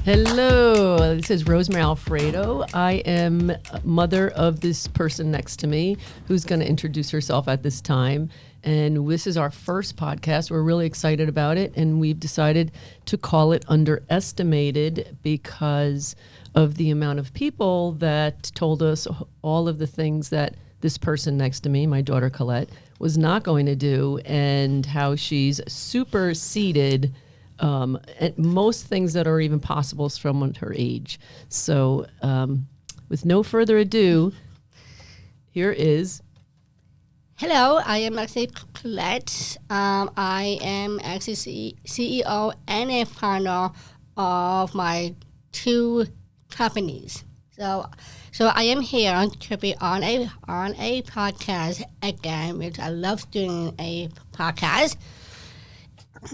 Hello, this is Rosemary Alfredo. I am mother of this person next to me who's going to introduce herself at this time. And this is our first podcast. We're really excited about it. And we've decided to call it Underestimated because of the amount of people that told us all of the things that this person next to me, my daughter Collette, was not going to do, and how she's superseded at most things that are even possible from her age. So with no further ado, here is... Hello, I am actually Collette. I am actually CEO and a founder of my two companies. So I am here to be on a podcast again, which I love doing a podcast.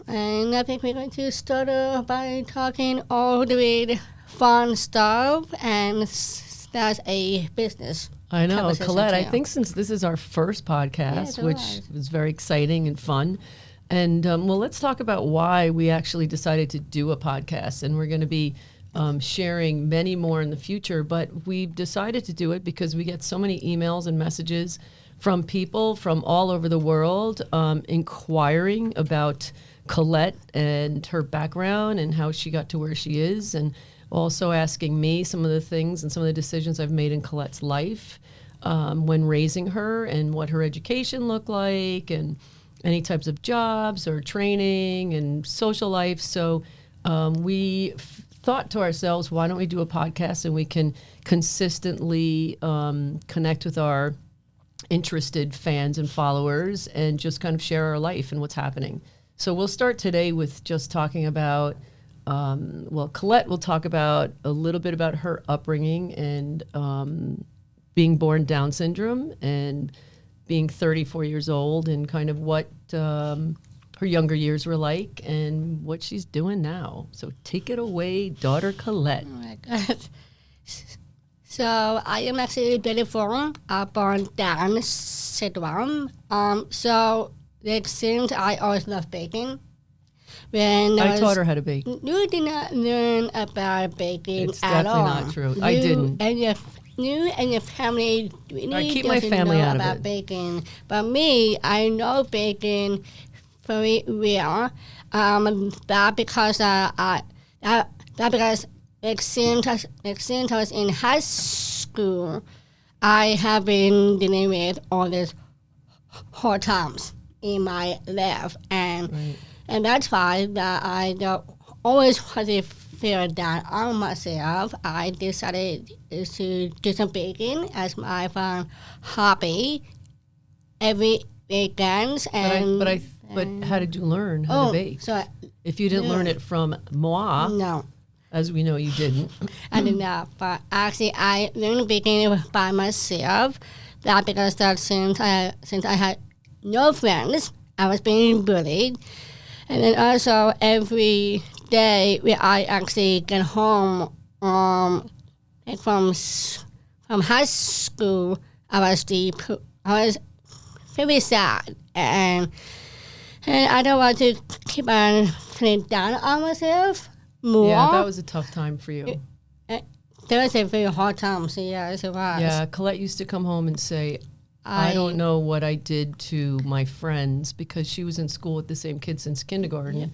And I think we're going to start by talking all the way fun stuff, and that's a business. I know, Collette, I think since this is our first podcast, which was very exciting and fun, and well, let's talk about why we actually decided to do a podcast. And we're going to be sharing many more in the future, but we've decided to do it because we get so many emails and messages from people from all over the world inquiring about Collette and her background and how she got to where she is, and also asking me some of the things and some of the decisions I've made in Collette's life when raising her, and what her education looked like, and any types of jobs or training and social life. So we thought to ourselves, why don't we do a podcast and we can consistently connect with our interested fans and followers and just kind of share our life and what's happening. So we'll start today with just talking about, Collette will talk about a little bit about her upbringing and being born Down syndrome and being 34 years old, and kind of what her younger years were like and what she's doing now. So take it away, daughter Collette. Oh my God. So I am actually beautiful, born Down syndrome. It seems I always loved baking. When I taught her how to bake. You did not learn about baking it's at all. It's definitely not true. I didn't. You and your family really I keep my family know out of about it. Baking. But me, I know baking very well. That because it seems I was in high school, I have been dealing with all these hard times in my life, and that's why that I don't always want to feel down on myself. I decided to do some baking as my fun hobby every weekend. But how did you learn how to bake? So if you didn't learn it from moi, no, as we know you didn't. I did not. But actually, I learned baking by myself. That because since I had no friends, I was being bullied. And then also every day when I actually get home from high school, I was very sad, and I don't want to keep on feeling down on myself more. Yeah, that was a tough time for you. That was a very hard time, so yes, it was. Yeah, Collette used to come home and say, I don't know what I did to my friends, because she was in school with the same kids since kindergarten. Yeah.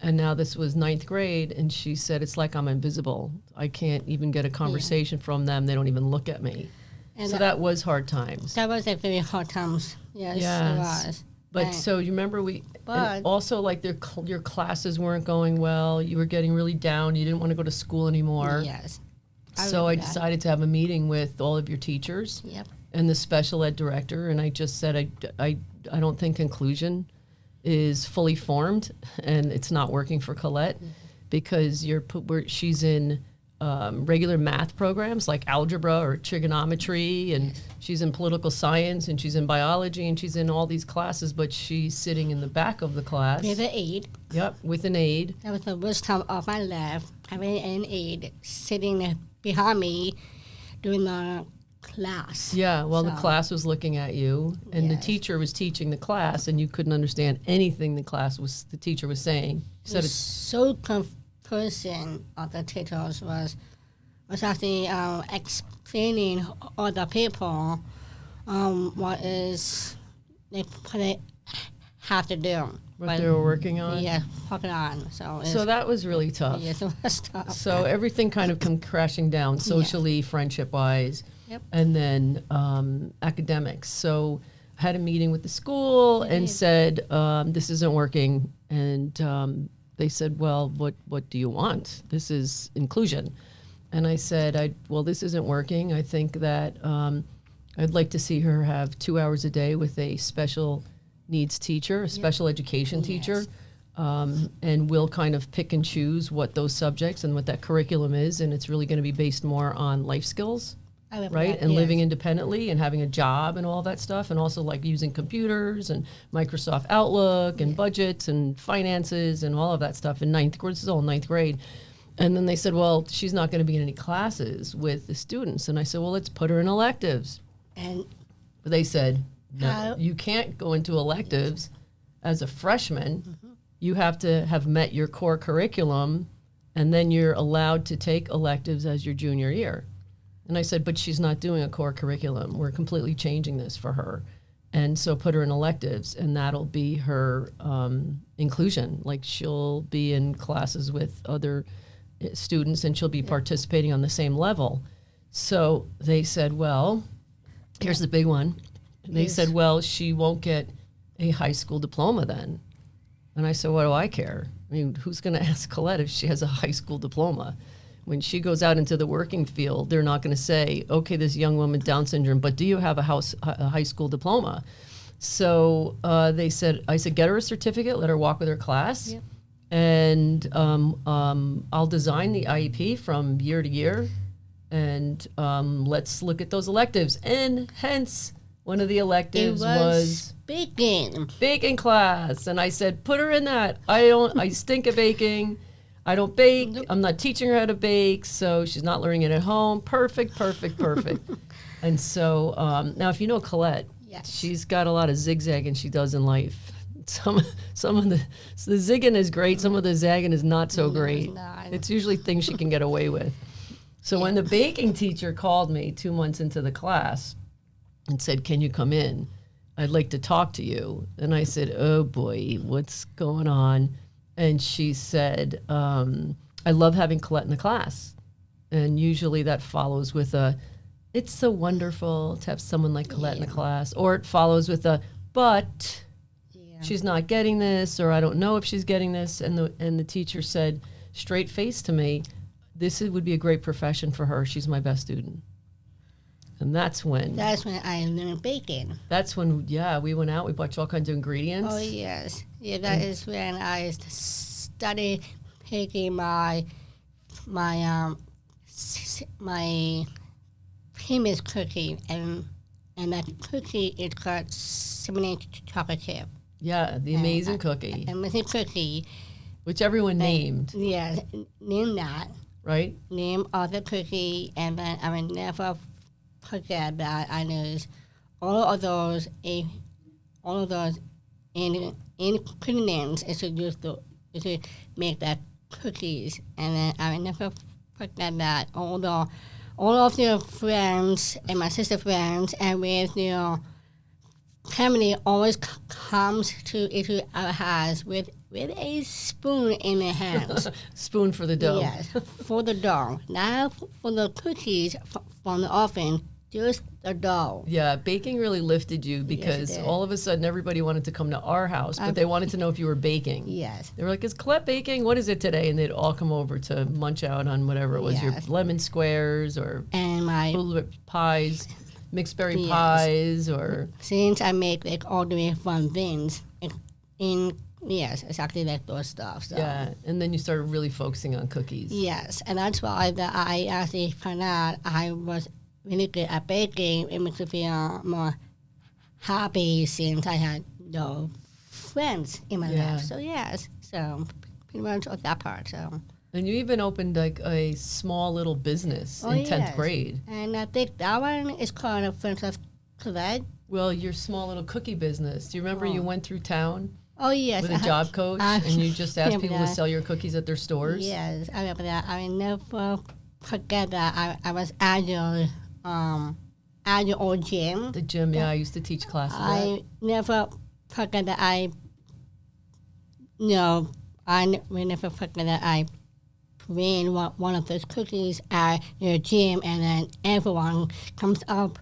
And now this was 9th grade, and she said, it's like I'm invisible. I can't even get a conversation from them. They don't even look at me. And so that was hard times. That was a very hard times. Yes, it was. But so you remember and also like your classes weren't going well. You were getting really down. You didn't want to go to school anymore. Yes. So I decided to have a meeting with all of your teachers. Yep. And the special ed director, and I just said I don't think inclusion is fully formed, and it's not working for Collette, because she's in regular math programs like algebra or trigonometry, and she's in political science, and she's in biology, and she's in all these classes, but she's sitting in the back of the class. With an aide. Yep, with an aide. That was the worst time of my life, having an aide sitting behind me doing the class. Yeah, well, the class was looking at you, and the teacher was teaching the class, and you couldn't understand anything the teacher was saying. It was so person of the titles was actually explaining other people what is they have to do. What they were working on? Yeah, working on. So that was really tough. Yes, it was tough. So everything kind of come crashing down socially, friendship-wise, and then academics. So I had a meeting with the school and said, this isn't working. And they said, well, what do you want? This is inclusion. And I said, well, this isn't working. I think that I'd like to see her have 2 hours a day with a special needs teacher, a special education teacher, and we'll kind of pick and choose what those subjects and what that curriculum is, and it's really going to be based more on life skills, right? And living independently and having a job and all that stuff, and also like using computers and Microsoft Outlook and budgets and finances and all of that stuff in ninth grade. This is all ninth grade. And then they said, well, she's not going to be in any classes with the students. And I said, well, let's put her in electives. And they said, no, you can't go into electives as a freshman. You have to have met your core curriculum, and then you're allowed to take electives as your junior year. And I said, but she's not doing a core curriculum. We're completely changing this for her. And so put her in electives, and that'll be her inclusion. Like, she'll be in classes with other students, and she'll be participating on the same level. So they said, well, here's the big one. They said, well, she won't get a high school diploma then. And I said, what do I care? I mean, who's going to ask Collette if she has a high school diploma? When she goes out into the working field, they're not going to say, okay, this young woman, Down syndrome, but do you have a high school diploma? So I said, get her a certificate, let her walk with her class, and I'll design the IEP from year to year, and let's look at those electives. And hence, one of the electives was baking class. And I said, put her in that. I stink at baking. I don't bake. I'm not teaching her how to bake, so she's not learning it at home. Perfect. And so now, if you know Collette, she's got a lot of zigzagging she does in life. Some of the zigging is great. Some of the zagging is not so great. It's usually things she can get away with. So when the baking teacher called me 2 months into the class and said, can you come in? I'd like to talk to you. And I said, oh boy, what's going on? And she said, I love having Collette in the class. And usually that follows with it's so wonderful to have someone like Collette in the class. Or it follows with but she's not getting this, or I don't know if she's getting this. And the teacher said straight face to me, this would be a great profession for her. She's my best student. And that's when I learned baking. That's when, we went out. We bought all kinds of ingredients. Oh, yes. Yeah, that is when I started taking my famous cookie, and that cookie is called cinnamon chocolate chip. Yeah, the amazing cookie. Amazing cookie. Which everyone named. Yeah, name that. Right? Name of the cookie, and then I will never forget that I used all of those ingredients is to use to make that cookies, and then I will never forget that all of their friends and my sister friends and with family always comes to our house with a spoon in their hands. Spoon for the dough. Yes, for the dough. Now for the cookies from the oven, just the dough. Yeah, baking really lifted you because all of a sudden everybody wanted to come to our house, but they wanted to know if you were baking. Yes. They were like, is Collette baking? What is it today? And they'd all come over to munch out on whatever it was, your lemon squares or my pies. Mixed berry pies, or since I make like all the way from things exactly like those stuff. So. Yeah, and then you started really focusing on cookies. Yes, and that's why I actually found out I was really good at baking. It makes me feel more happy since I had no friends in my life. So so pretty much of that part. So. And you even opened like a small little business in 10th grade. And I think that one is called Friends of Collette. Well, your small little cookie business. Do you remember you went through town Oh, yes. With a job coach, and you just asked people to sell your cookies at their stores? Yes, I remember that. I will never forget that. I was at your old gym. The gym, I used to teach classes I never forget that I will never forget that I bring one of those cookies at your gym, and then everyone comes up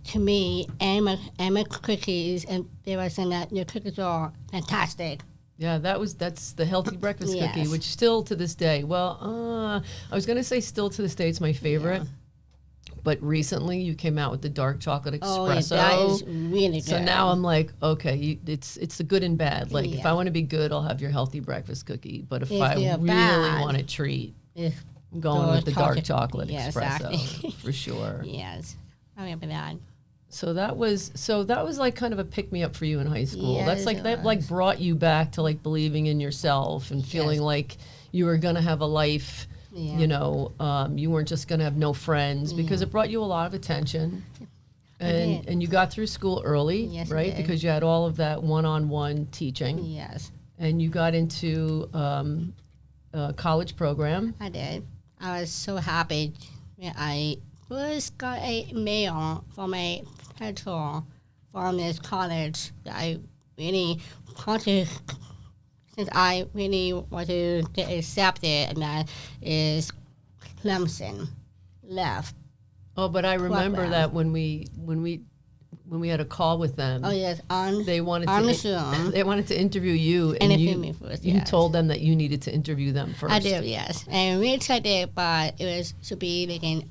to me and my cookies, and they were saying that your cookies are fantastic. Yeah, that's the healthy breakfast cookie, which still to this day, I was going to say still to this day it's my favorite. Yeah. But recently you came out with the dark chocolate espresso. Oh, that is really good. So now I'm like, okay, it's the good and bad. Like if I want to be good, I'll have your healthy breakfast cookie. But if I really want a treat, I'm going with the dark chocolate espresso exactly. For sure. Yes, I remember that. So that was like kind of a pick me up for you in high school. Yes, that's like that like brought you back to like believing in yourself and feeling like you were gonna have a life. Yeah. You know, you weren't just going to have no friends because it brought you a lot of attention. And you got through school early, right? Because you had all of that one-on-one teaching. Yes. And you got into a college program. I did. I was so happy. I first got a mail from a petrol from this college that I really wanted. Since I really want to get accepted, and that is Clemson left. Oh, but I remember that when we had a call with them. Oh yes, they wanted to interview you, and me first. You told them that you needed to interview them first. I did, yes, and we tried it, but it was to be like in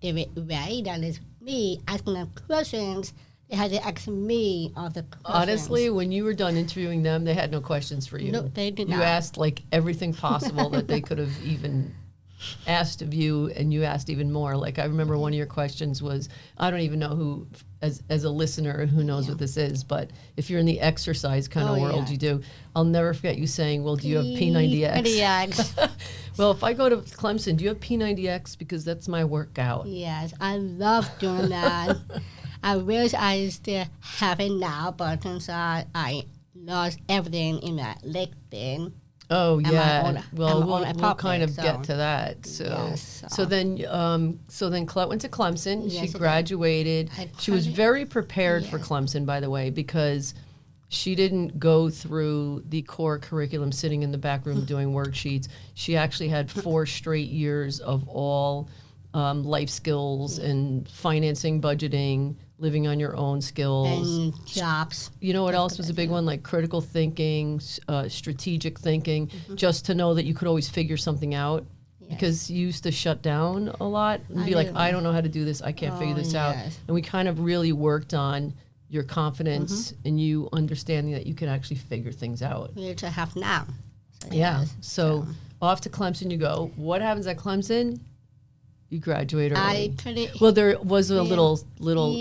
the way that is me asking them questions. They had to ask me all the questions. Honestly, when you were done interviewing them, they had no questions for you. No, they did not. You asked like everything possible that they could have even asked of you, and you asked even more. Like I remember one of your questions was, I don't even know who, as a listener, who knows what this is, but if you're in the exercise kind of world, you do. I'll never forget you saying, well, do you have P90X? Well, if I go to Clemson, do you have P90X? Because that's my workout. Yes, I love doing that. I wish I still have it now, but since I lost everything in that leg thing. Oh yeah. We'll kind of get to that. So then Collette went to Clemson. Yes, she graduated. She was very prepared for Clemson, by the way, because she didn't go through the core curriculum sitting in the back room doing worksheets. She actually had 4 straight years of all life skills and financing, budgeting, living on your own skills. And jobs. You know what else was a big one? Like critical thinking, strategic thinking, just to know that you could always figure something out. Yes. Because you used to shut down a lot and be like, I don't know how to do this. I can't figure this out. And we kind of really worked on your confidence and you understanding that you can actually figure things out. Which I have now. So off to Clemson you go. What happens at Clemson? You graduate early. Well, there was a little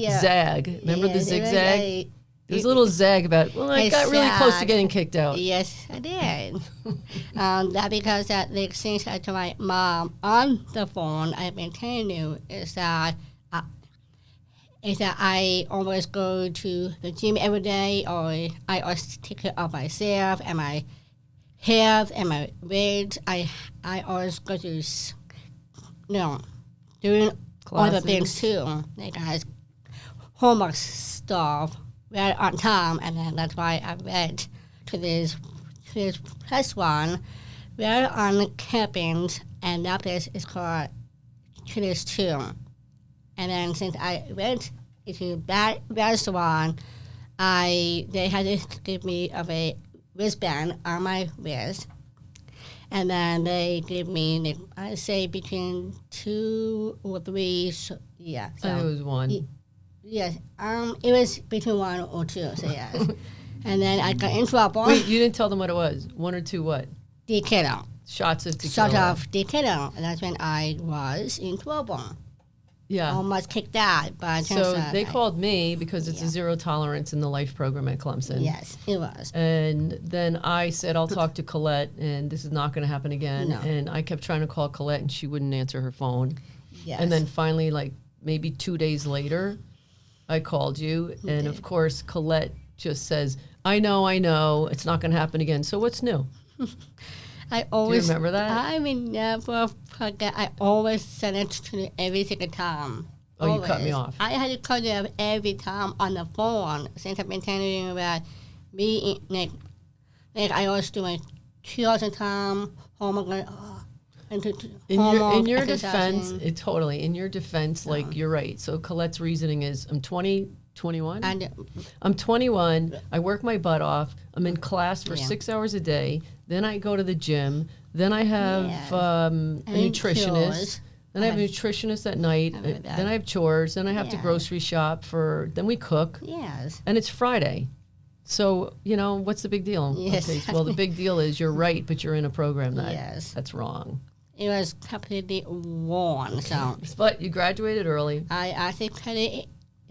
zag. Remember the zigzag? There was a little zag about, I got really close to getting kicked out. Yes, I did. That because that the exchange I told my mom on the phone, I've been telling you, is that I always go to the gym every day, or I always take care of myself and my health and my weight. I always go to, doing other things too, like homework stuff, right on time, and then that's why I went to this plus one, we're on campings, and that place is called Chili's 2. And then since I went into that restaurant, they had to give me a wristband on my wrist. And then they gave me, I say, between 2 or 3. So I think it was 1. Yes. It was between 1 or 2, so yes. And then I got in trouble. Wait, you didn't tell them what it was? 1 or 2 what? Tequila. Shots of tequila. Shots of tequila. And that's when I was in trouble. Yeah. Almost kicked out. But so they called me because it's a zero tolerance in the life program at Clemson. Yes, it was. And then I said, I'll talk to Collette, and this is not going to happen again. No. And I kept trying to call Collette, and she wouldn't answer her phone. Yes. And then finally, like maybe 2 days later, I called you. And of course, Collette just says, I know, it's not going to happen again. So what's new? I always. Do you remember that? I will never forget. I always send it to you every single time. Oh, always. You cut me off. I had to call you every time on the phone since I've been telling you about me. Like I always do it 2,000 times. Homework. In your defense, in your defense, like you're right. So Colette's reasoning is, I'm 21. I'm 21. I work my butt off. I'm in class for 6 hours a day. Then I go to the gym. Then I have a nutritionist. Then I have a nutritionist at night. Then I have chores. Then I have to grocery shop then we cook. Yes. And it's Friday. So, what's the big deal? Yes. Okay, well, the big deal is you're right, but you're in a program that's wrong. It was completely wrong. So, but you graduated early. I actually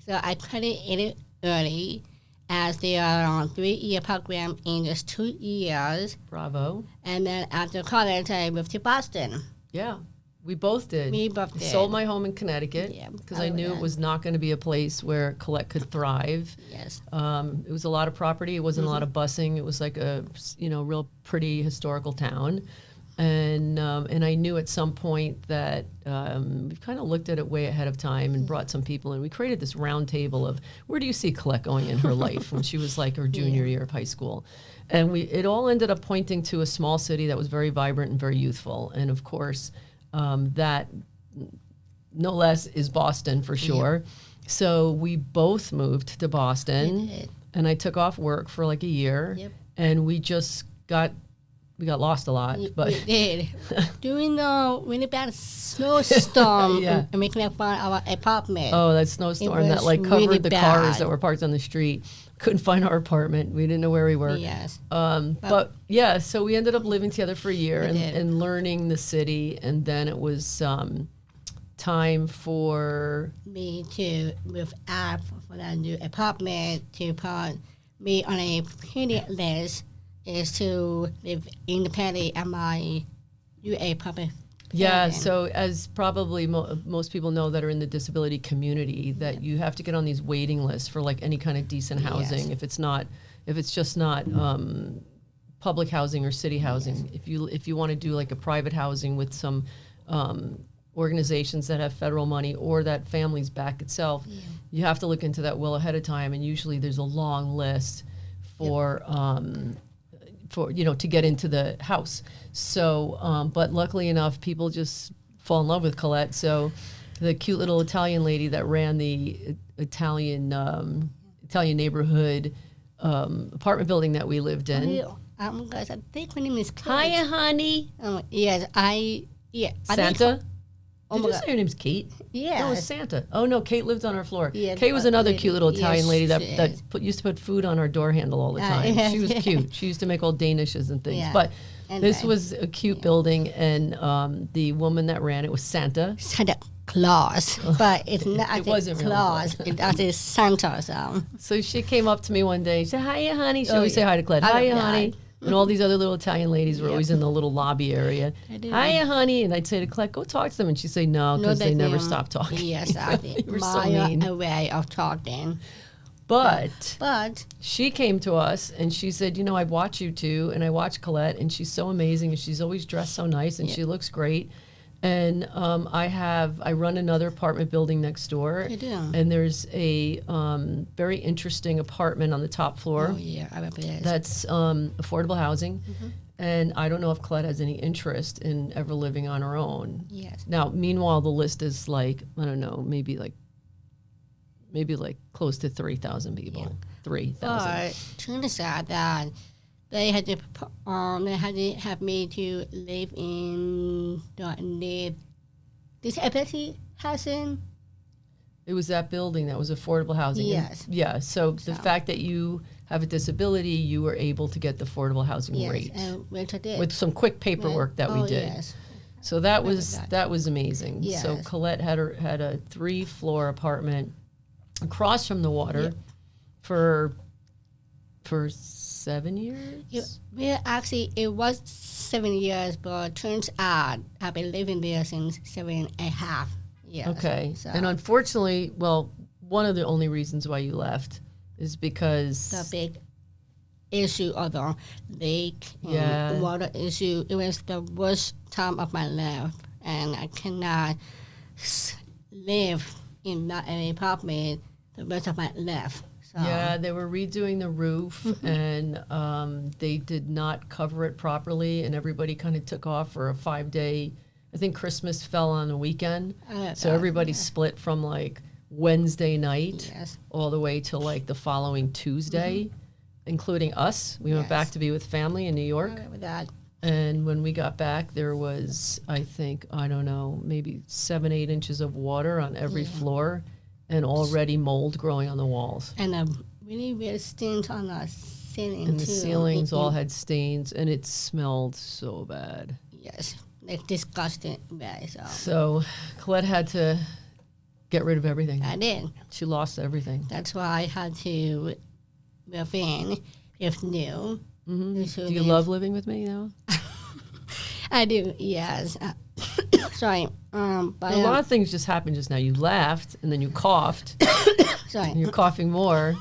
graduated early, as they are on 3-year program in just 2 years. Bravo. And then after college, I moved to Boston. Yeah, we both did. Sold my home in Connecticut because I knew it was not going to be a place where Collette could thrive. Yes. It was a lot of property. It wasn't a lot of busing. It was like a real pretty historical town. And I knew at some point that we kind of looked at it way ahead of time and brought some people in. We created this round table of where do you see Collette going in her life when she was like her junior year of high school. And it all ended up pointing to a small city that was very vibrant and very youthful. And of course, that no less is Boston for sure. Yeah. So we both moved to Boston. And I took off work for like a year. Yep. And we just got lost a lot. But we did. During the really bad snowstorm, and making fun of our apartment. Oh, that snowstorm that like covered really the cars that were parked on the street. Couldn't find our apartment. We didn't know where we were. Yes. But so we ended up living together for a year and learning the city. And then it was time for me to move out for that new apartment, to put me on a payment list, is to live independently at my new apartment. Yeah, so as probably most people know that are in the disability community, that you have to get on these waiting lists for like any kind of decent housing. Yes. If it's just not public housing or city housing. Yes. If you want to do like a private housing with some organizations that have federal money or that families back itself, you have to look into that well ahead of time. And usually there's a long list for to get into the house. So, but luckily enough, people just fall in love with Collette. So the cute little Italian lady that ran the Italian neighborhood apartment building that we lived in. Guys, I think her name is Kate. Hiya, honey. Yes, Santa? Did you say her name's Kate? Yeah. No, it's Santa. Oh, no, Kate lived on our floor. Yeah, Kate was another cute little Italian lady that used to put food on our door handle all the time. She was cute. She used to make old Danishes and things. Yeah. But this was a cute building, and the woman that ran it was Santa. Santa Claus. But it's not it wasn't Claus. Really It actually Santa. So she came up to me one day. She said, hiya, honey. She always say hi to Collette. Hiya, honey. And all these other little Italian ladies were always in the little lobby area. Hiya, honey. And I'd say to Collette, go talk to them. And she'd say no, because they never stop talking. Yes, exactly. They were so mean. A way of talking. But she came to us and she said, I watch you two, and I watch Collette, and she's so amazing, and she's always dressed so nice, and she looks great. And I run another apartment building next door. You do. And there's a very interesting apartment on the top floor. Oh, yeah, I remember that. That's affordable housing. Mm-hmm. And I don't know if Collette has any interest in ever living on her own. Yes. Now, meanwhile, the list is like, I don't know, maybe like close to 3,000 people. Yeah. 3,000. But turns out that they had to have me to live in the disability housing. It was that building that was affordable housing. Yes. And, so the fact that you have a disability, you were able to get the affordable housing rate. Which I did. With some quick paperwork that we did. Yes. So that was amazing. Yes. So Collette had a 3-floor apartment across from the water for 7 years? It was 7 years, but turns out I've been living there since 7.5 years. Okay. So. And unfortunately, one of the only reasons why you left is because the big issue of the lake and water issue. It was the worst time of my life, and I cannot live in that apartment the rest of my life. So. Yeah, they were redoing the roof, and they did not cover it properly, and everybody kind of took off for a 5-day. I think Christmas fell on a weekend, so everybody split from like Wednesday night all the way to like the following Tuesday, including us. We went back to be with family in New York. And when we got back, there was, I think, I don't know, maybe 7-8 inches of water on every floor and already mold growing on the walls. And a really weird stains on the ceiling, and the ceilings all had stains, and it smelled so bad. Yes, like disgusting bad. So Collette had to get rid of everything. I did. She lost everything. That's why I had to move in with new. Do you love living with me now? I do, yes. Sorry. But a lot of things just happened just now. You laughed, and then you coughed. Sorry. And you're coughing more.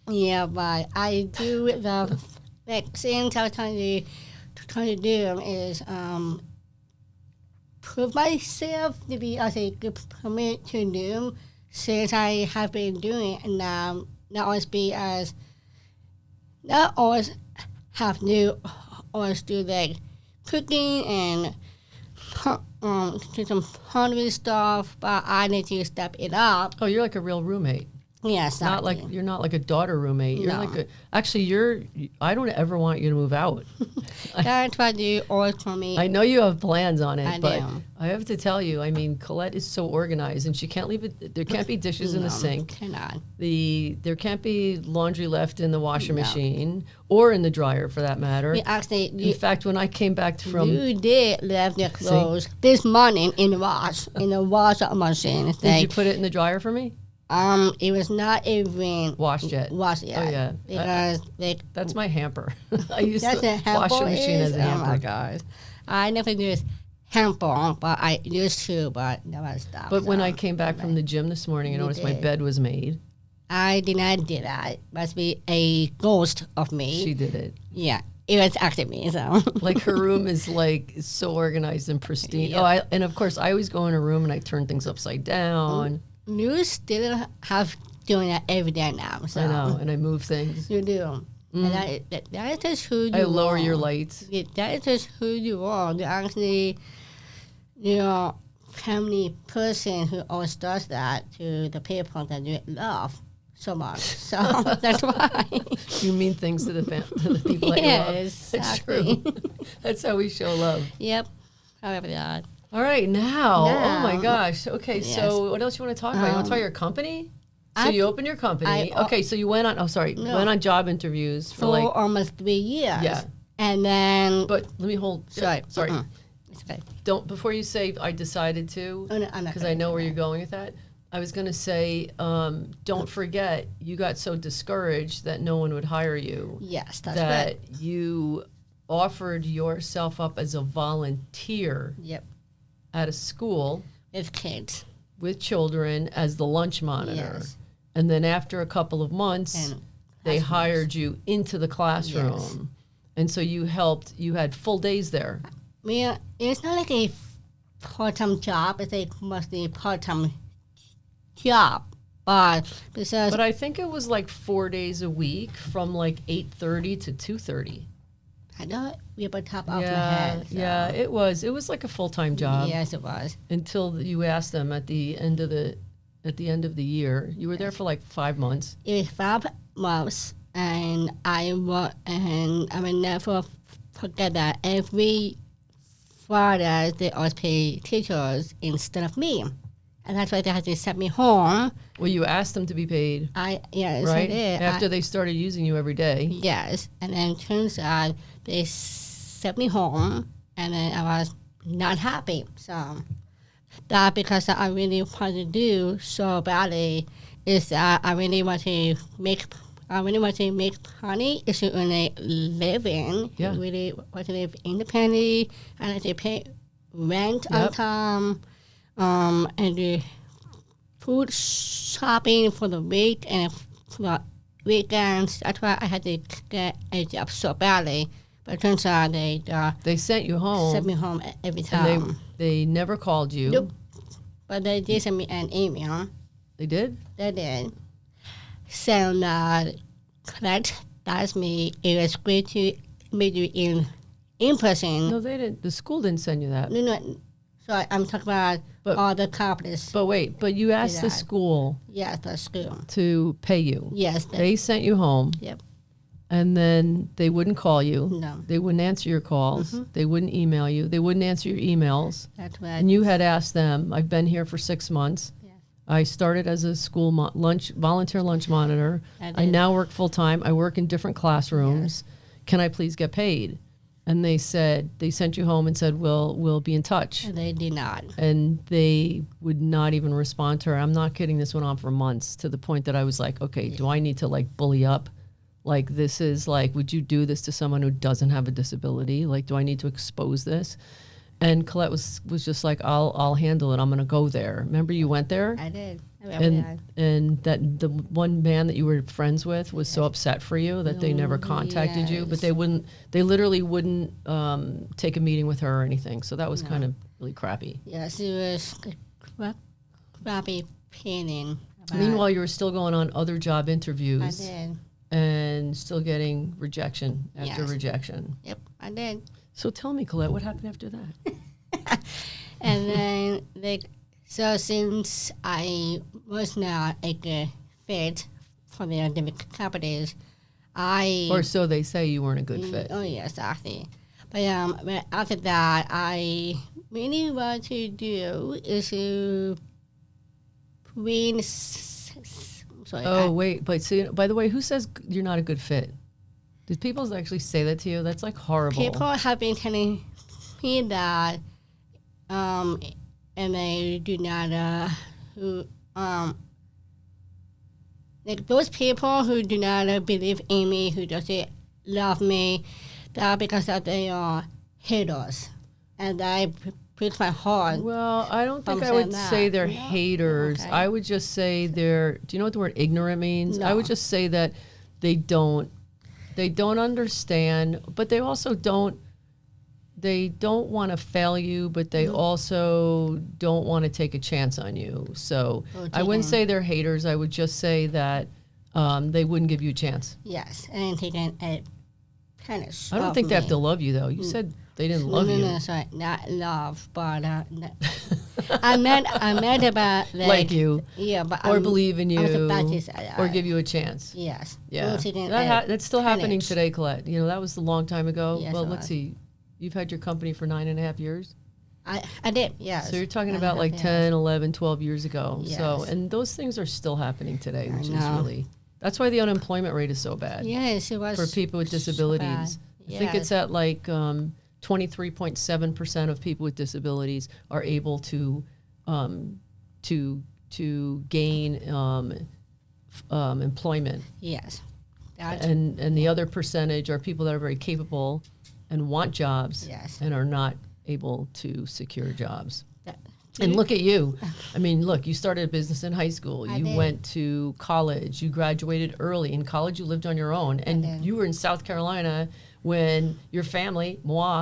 Yeah, but I do the things I'm trying to do is prove myself to be as a good permit to do since I have been doing and now not always have to always do like cooking and do some hungry stuff, but I need to step it up. Oh, you're like a real roommate. Yes, not like you're not like a daughter roommate. You're like I don't ever want you to move out. That's what you always for me. I know you have plans on it, I but do. I have to tell you, I mean, Collette is so organized, and she can't leave it. There can't be dishes in the sink. Cannot. There can't be laundry left in the washing machine or in the dryer, for that matter. In fact, when I came back from you did leave your clothes this morning in the washing machine. Did you put it in the dryer for me? It was not even washed yet. Oh yeah, because that's my hamper. I use the hamper washing machine as a hamper. Oh my gosh, I never used hamper, but I used to, but never stopped. But when I came back from the gym this morning, I noticed my bed was made. I did not do that. It must be a ghost of me. She did it. Yeah. It was actually me, so. Like her room is like so organized and pristine. Yep. And of course I always go in a room and I turn things upside down. You still have doing that every day now. So. I know, and I move things. You do. And that is just who you are. I lower your lights. That is just who you are. You're actually, family person who always does that to the people that you love so much. So that's why. You mean things to the people that you love. Yes, That's true. That's how we show love. Yep. However that. All right, now. Oh my gosh. Okay, so what else you want to talk about? You want to talk about your company? So you opened your company. Okay, so you went on. Went on job interviews for like almost 3 years. Yeah. And then. But let me hold. Sorry. It's okay. Don't before you say I decided to. Because I know where you're going with that. I was going to say, don't forget, you got so discouraged that no one would hire you. Yes, that's that right. You offered yourself up as a volunteer. Yep. At a school with kids, with children, as the lunch monitor. Yes. And then after a couple of months, they hired you into the classroom. Yes. And so you had full days there. Well, it's not like a part-time job. It's mostly part-time job. But I think it was like 4 days a week from like 8:30 to 2:30. I know we were top of my head. So. Yeah, it was like a full-time job. Yes, it was. Until you asked them at the end of the year. You were there for like 5 months. It was 5 months, and I will never forget that every Friday they always pay teachers instead of me. And that's why they had to send me home. Well, you asked them to be paid. Yes, right? I did. After they started using you every day. Yes, and then it turns out they sent me home, and then I was not happy. So that because I really want to do so badly is that I really want to make money is to earn a living. Yeah. I really want to live independently, and I have to pay rent on time. And do food shopping for the week and weekends. That's why I had to get a job so badly. But it turns out they sent you home. Sent me home every time. And they never called you. Nope. But they did send me an email. They did? They did. So Collette asked me it was great to meet you in person. No, they didn't. The school didn't send you that. No. So I'm talking about all the companies. But you asked the school. Yes, the school. To pay you. Yes. They sent you home. Yep. And then they wouldn't call you. No. They wouldn't answer your calls. Mm-hmm. They wouldn't email you. They wouldn't answer your emails. That's right. And you had asked them, I've been here for 6 months. Yes. I started as a school volunteer lunch monitor. I now work full time. I work in different classrooms. Yes. Can I please get paid? And they sent you home and said, we'll be in touch. And they did not. And they would not even respond to her. I'm not kidding. This went on for months to the point that I was like, okay, do I need to bully up? This is would you do this to someone who doesn't have a disability? Do I need to expose this? And Collette was just like, I'll handle it. I'm going to go there. Remember you went there? I did. And that the one man that you were friends with was so upset for you that they never contacted you, but they literally wouldn't take a meeting with her or anything. So that was kind of really crappy. Yes, it was crappy painting. Meanwhile, you were still going on other job interviews. I did. And still getting rejection after rejection. Yep, I did. So tell me, Collette, what happened after that? And then, so since I was not a good fit for the academic companies, Or so they say, you weren't a good fit. Oh, yes, exactly. But after that, I really what to do is to win. Sorry, wait, but see, by the way, who says you're not a good fit? Did people actually say that to you? That's horrible. People have been telling me that, and they do not, those people who do not believe in me, who doesn't love me, that because that they are haters, and I breaks my heart. Well, I don't think I would say they're haters. Okay. I would just say they're. Do you know what the word ignorant means? No. I would just say that they don't understand, but they also don't. They don't want to fail you, but they also don't want to take a chance on you. So I wouldn't say they're haters. I would just say that they wouldn't give you a chance. Yes, and taking a punish. I don't think they have to love you, though. You said they didn't love you. No, sorry, not love, but I meant about like you. Yeah, but or believe in you, or give you a chance. Yes. Yeah, that's still happening today, Collette. That was a long time ago. Yes, well, let's see. You've had your company for 9.5 years? I did, yes. So you're talking about 10, 11, 12 years ago. Yes. So, and those things are still happening today, which is really, that's why the unemployment rate is so bad. Yes, it was. For people with disabilities. I think it's at 23.7% of people with disabilities are able to gain employment. Yes. And the other percentage are people that are very capable and want jobs and are not able to secure jobs. And look at you. I mean, look, you started a business in high school. You went to college. You graduated early. In college, you lived on your own. And you were in South Carolina when your family,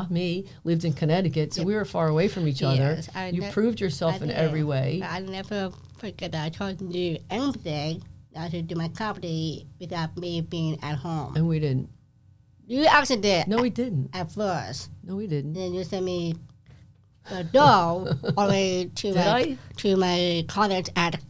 me, lived in Connecticut. So we were far away from each other. You proved yourself in every way. But I never forget that I tried to do anything to do my company without me being at home. And we didn't. You actually did. No, we didn't. At first. No, we didn't. Then you sent me the dough all the way to my college at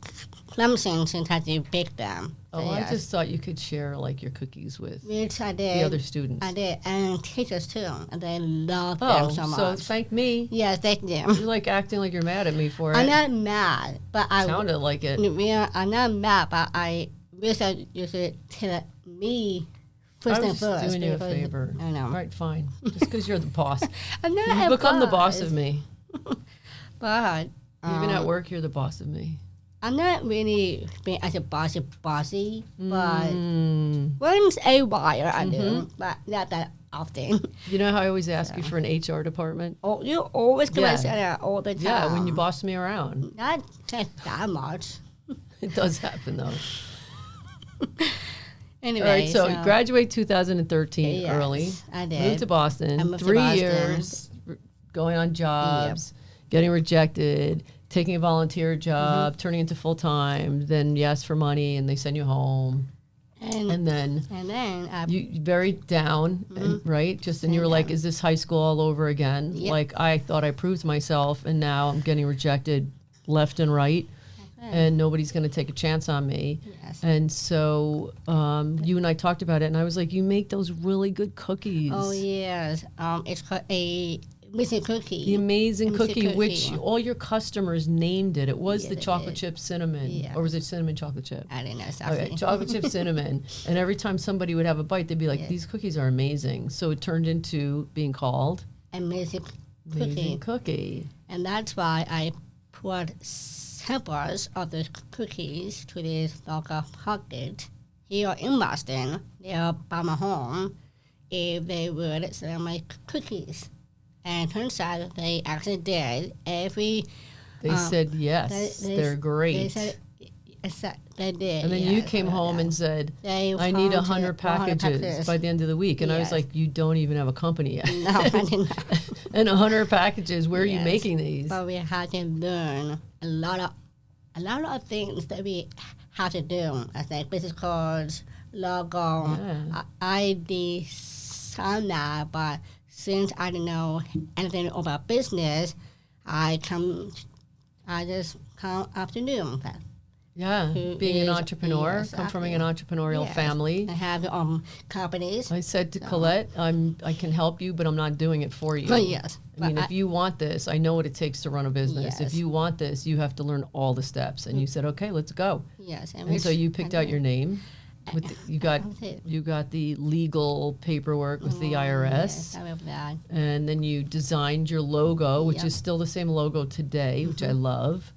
Clemson since I had to bake them. Oh, so, I just thought you could share your cookies with the other students. I did, and teachers too, and they loved them so much. So thank me. Yes, thank them. You're acting like you're mad at me for it. I'm not mad, but I sounded like it. Yeah, I'm not mad, but I wish that you should tell me. I was just doing you a favor. I know. All right, fine. Just because you're the boss. I'm not You've become the boss of me. But even at work, you're the boss of me. I'm not really being as a bossy, but once a while I do, but not that often. You know how I always ask you for an HR department? Oh, you always come and say that all the time. Yeah, when you boss me around. Not that much. It does happen, though. Anyway, All right, so you graduate 2013 early. I did. Moved to Boston. I moved to 3 Boston. years going on jobs, getting rejected, taking a volunteer job, turning into full time. Then you ask for money, and they send you home. And then you very down, and, right? And you were like, "Is this high school all over again?" Yep. Like I thought I proved myself, and now I'm getting rejected left and right. And nobody's going to take a chance on me. Yes. And so you and I talked about it, and I was like, you make those really good cookies. Oh, yes. It's called a missing cookie. The amazing cookie, which all your customers named it. It was the chocolate chip cinnamon. Or was it cinnamon chocolate chip? I didn't know. Exactly. Okay, chocolate chip cinnamon. And every time somebody would have a bite, they'd be like, these cookies are amazing. So it turned into being called Amazing cookie. And that's why I put samples of the cookies to this local pocket here in Boston. They're by my home. If they would sell my cookies, and turns out they actually did. They said yes, they're great. They said they did. And then you came home and said, I need 100 packages by the end of the week. And I was like, you don't even have a company yet. No, I did not. And 100 packages, where are you making these? But we had to learn a lot of things that we had to do, as like business cards, logo. Yeah. I designed that, but since I didn't know anything about business, I just come up to do that. Yeah, being an entrepreneur, come from an entrepreneurial family. I have companies. I said to Collette, I can help you, but I'm not doing it for you. Yes. I mean, if you want this, I know what it takes to run a business. Yes. If you want this, you have to learn all the steps. And you said, okay, let's go. Yes. And so you picked out your name. You got the legal paperwork with the IRS. Yes, I love that. And then you designed your logo, which is still the same logo today, which I love.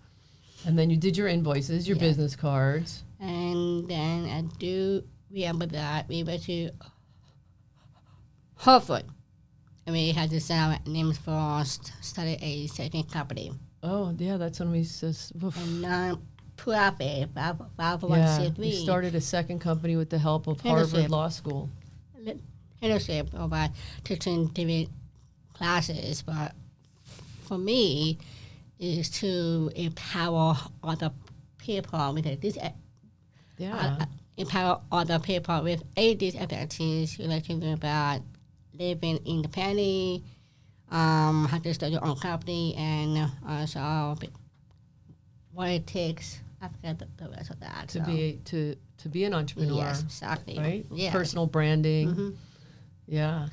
And then you did your invoices, your business cards. And then I do remember that we went to Harvard. And we had to sell names for study a second company. Oh, yeah, that's when we says. And non-profit, 501c3. We started a second company with the help of Harvard Law School. Leadership about teaching different classes, but for me, is to empower other people with this. Empower other people with disabilities. You like to learn about living independently, how to start your own company, and also what it takes. I forget the rest of that. To be an entrepreneur. Yes, exactly. Right. Yes. Personal branding. Yeah.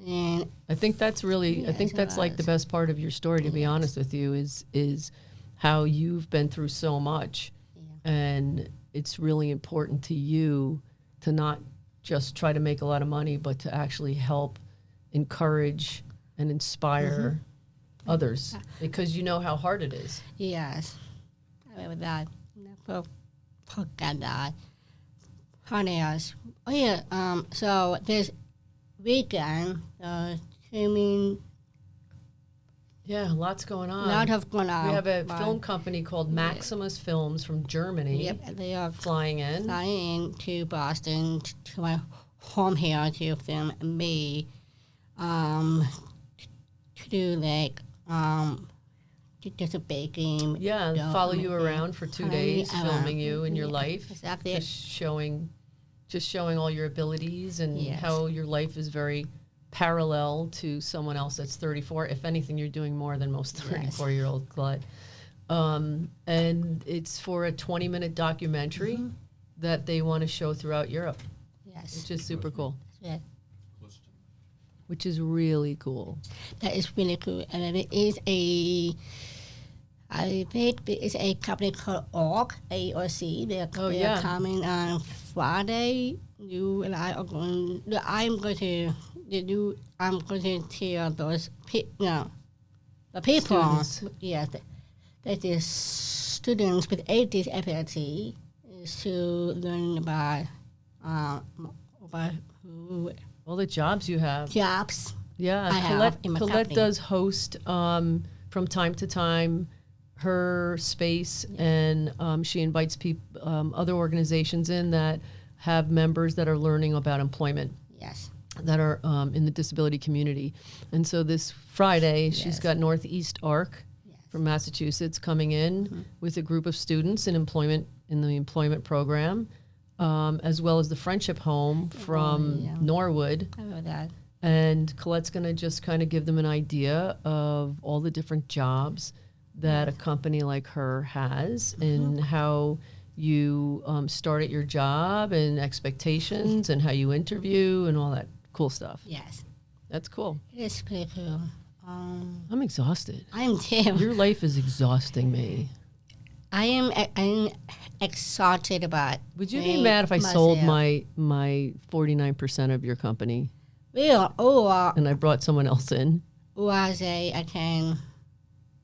And I think that's really. I think that's like the best part of your story. To be honest with you, is how you've been through so much, and it's really important to you to not just try to make a lot of money, but to actually help, encourage, and inspire others, because you know how hard it is. Yes, I remember that. Never forget that. Honey, oh yeah. So this weekend, lots going on. A lot of going on. We have a film company called Maximus Films from Germany. Yep, they are flying in to Boston, to my home here to film me, to do like just a baking. Yeah, follow you around for 2 days, filming you in your life. Exactly. Just showing all your abilities and how your life is very parallel to someone else that's 34. If anything, you're doing more than most 34-year-old Collette. And it's for a 20-minute documentary that they want to show throughout Europe. Yes. Which is super cool. Yeah. Which is really cool. That is really cool. And it is I think it's a company called AOC. They're coming on Friday. You and I are going. I'm going to tell those the people. Students. Yes, that is students with disability is to learn about all the jobs you have. Jobs. Yeah, Collette does host from time to time her space, and she invites people, other organizations in that have members that are learning about employment. Yes. That are in the disability community. And so this Friday, she's got Northeast ARC from Massachusetts coming in with a group of students in the employment program, as well as the Friendship Home from Norwood. I know that. And Colette's going to just kind of give them an idea of all the different jobs that a company like her has and how you start at your job and expectations and how you interview and all that cool stuff. Yes. That's cool. It is pretty cool. I'm exhausted. I am too. Your life is exhausting me. I'm excited about. Would you be mad if I sold my 49% of your company? Well, and I brought someone else in? Or I can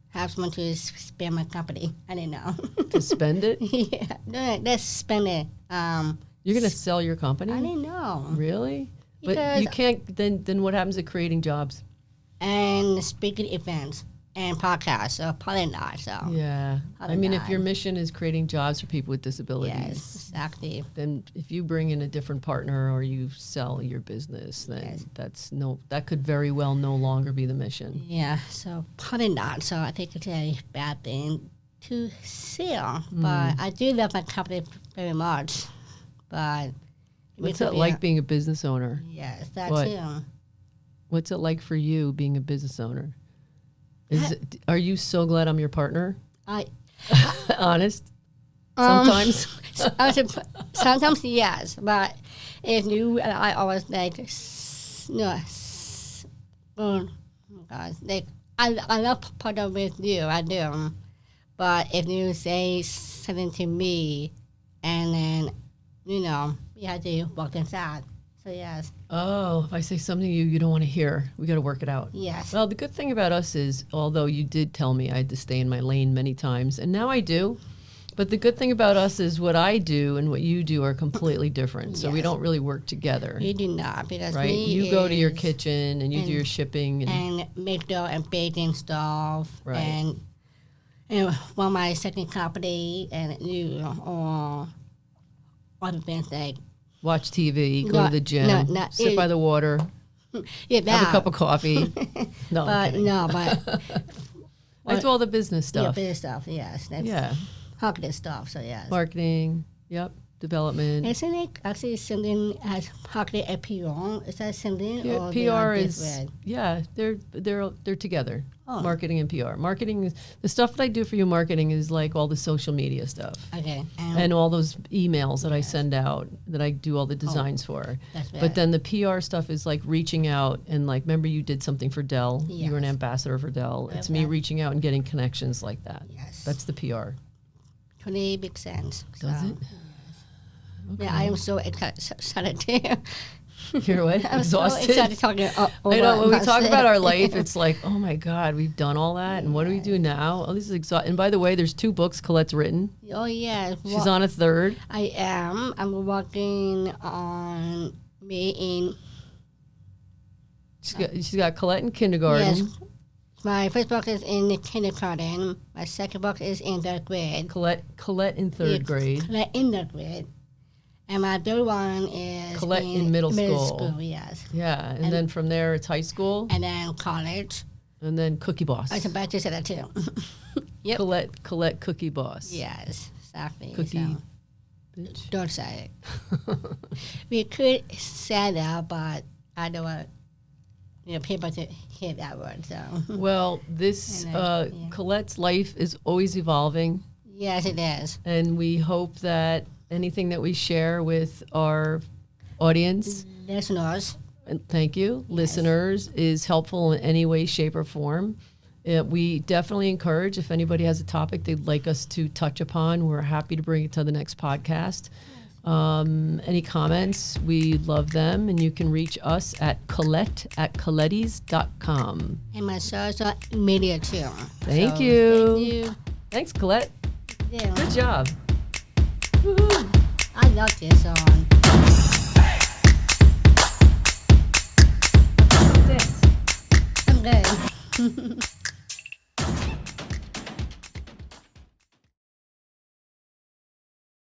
have someone to spend my company. I don't know. To spend it? Yeah. No, let's spend it. You're going to sell your company? I don't know. Really? But you can't, then what happens to creating jobs? And speaking events and podcasts, so probably not. So yeah, I mean, if your mission is creating jobs for people with disabilities, yes, exactly. Then if you bring in a different partner or you sell your business, then that could very well no longer be the mission. Yeah, so probably not. So I think it's a bad thing to sell, but I do love my company very much. But what's it like being a business owner? Yes, that too. What's it like for you being a business owner? Are you so glad I'm your partner? Honest? Sometimes? Sometimes yes, but if you, I always like, oh God, like, I love partner with you, I do. But if you say something to me and then, we have to work this out. So yes. Oh, if I say something you don't want to hear, we got to work it out. Yes. Well, the good thing about us is, although you did tell me I had to stay in my lane many times, and now I do, but the good thing about us is what I do and what you do are completely different. So we don't really work together. You do not, because right? You go to your kitchen and you do your shipping and make dough and baking stuff, right? And for my second company, and or other things like. Watch TV, go to the gym, sit by the water, have a cup of coffee. No, but I do all the business stuff. Yeah, business stuff, yes. That's marketing stuff, so yes. Marketing, yep, development. Isn't it actually something as marketing and PR? Is that something? Yeah, or PR is, they're together. Oh. Marketing and PR. Marketing is the stuff that I do for you. Marketing is like all the social media stuff. Okay. And all those emails that I send out that I do all the designs for. That's right. But then the PR stuff is like reaching out and like, remember you did something for Dell. Yes. You were an ambassador for Dell. It's me reaching out and getting connections like that. Yes. That's the PR. Totally makes sense. Does it? Okay. Yeah, I am so excited too. You're what? I'm exhausted. So excited talking. I know when we talk about our life, it's like, oh my God, we've done all that, and what do we do now? Oh, this is exhausting. And by the way, there's 2 books Colette's written. Oh yeah, she's on a 3rd. I am. I'm working on being. She's got Collette in kindergarten. Yes. My first book is in kindergarten. My second book is in 3rd grade. Collette in 3rd grade. Collette in 3rd grade. And my third one is Collette in middle school. Yes. Yeah, and then from there it's high school. And then college. And then Cookie Boss. I was about to say that too. Yep. Collette Cookie Boss. Yes, exactly. Cookie bitch. Don't say it. We could say that, but I don't want people to hear that word. So. Well, this Colette's life is always evolving. Yes, it is. And we hope that anything that we share with our audience, listeners, and thank you, listeners, is helpful in any way, shape, or form. We definitely encourage, if anybody has a topic they'd like us to touch upon, we're happy to bring it to the next podcast. Any comments, we love them, and you can reach us at Colette@collettys.com. And my social media too. Thank you. Thank you. Thanks, Collette. Yeah. Good job. Woo-hoo. I love this song. Dance. I'm good.